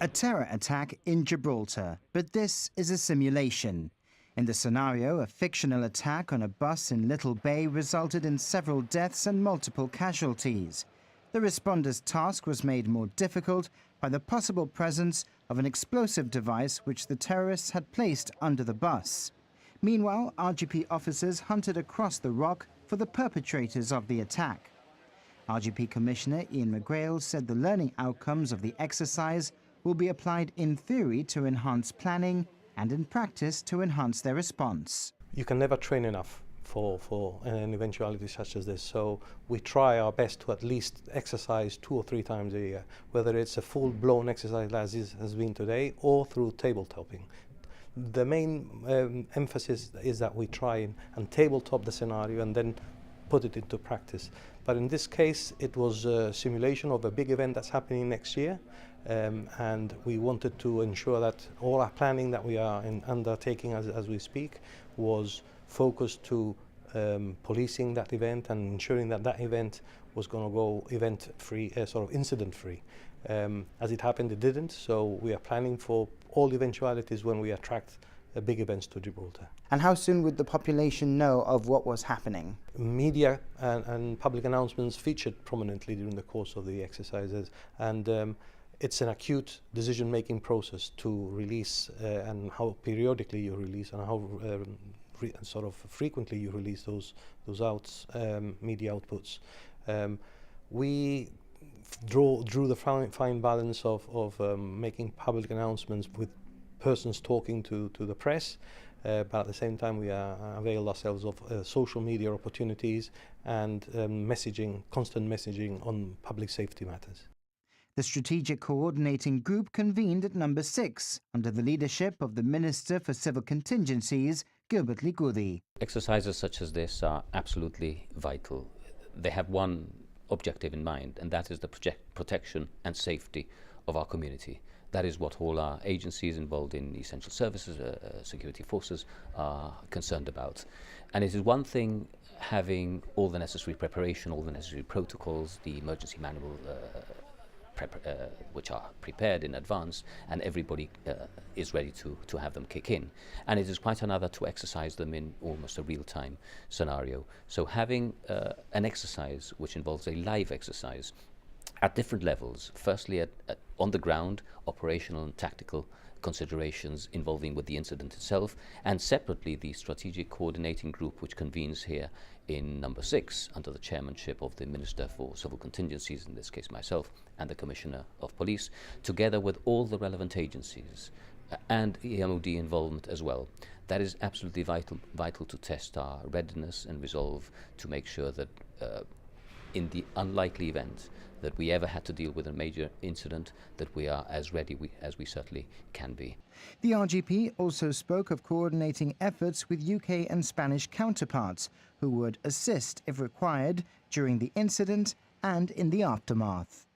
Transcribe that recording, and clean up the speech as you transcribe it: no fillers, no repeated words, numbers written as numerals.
A terror attack in Gibraltar, but this is a simulation. In the scenario, a fictional attack on a bus in Little Bay resulted in several deaths and multiple casualties. The responders' task was made more difficult by the possible presence of an explosive device which the terrorists had placed under the bus. Meanwhile, RGP officers hunted across the rock for the perpetrators of the attack. RGP Commissioner Ian McGrail said the learning outcomes of the exercise will be applied in theory to enhance planning and in practice to enhance their response. You can never train enough for an eventuality such as this, so we try our best to at least exercise 2 or 3 times a year, whether it's a full-blown exercise as has been today or through tabletopping. The main emphasis is that we try and tabletop the scenario and then put it into practice. But in this case, it was a simulation of a big event that's happening next year, and we wanted to ensure that all our planning that we are undertaking as we speak was focused to policing that event and ensuring that that event was going to go event-free, sort of incident-free. As it happened, it didn't, so we are planning for all eventualities when we attract big events to Gibraltar. And how soon would the population know of what was happening? Media and public announcements featured prominently during the course of the exercises, and it's an acute decision-making process to release and how periodically you release and how sort of frequently you release those media outputs. We drew the fine balance of making public announcements with persons talking to the press, but at the same time we availed ourselves of social media opportunities and constant messaging on public safety matters. The Strategic Coordinating Group convened at number 6 under the leadership of the Minister for Civil Contingencies, Gibraltar. Exercises such as this are absolutely vital. They have one objective in mind, and that is the protection and safety of our community. That is what all our agencies involved in essential services, security forces, are concerned about. And it is one thing having all the necessary preparation, all the necessary protocols, the emergency manual which are prepared in advance, and everybody is ready to have them kick in. And it is quite another to exercise them in almost a real-time scenario. So having an exercise which involves a live exercise at different levels, firstly on the ground, operational and tactical considerations involving with the incident itself, and separately the Strategic Coordinating Group which convenes here in number 6 under the chairmanship of the Minister for Civil Contingencies, in this case myself, and the Commissioner of Police, together with all the relevant agencies and MOD involvement as well. That is absolutely vital to test our readiness and resolve to make sure that in the unlikely event that we ever had to deal with a major incident, that we are as ready as we certainly can be. The RGP also spoke of coordinating efforts with UK and Spanish counterparts who would assist if required during the incident and in the aftermath.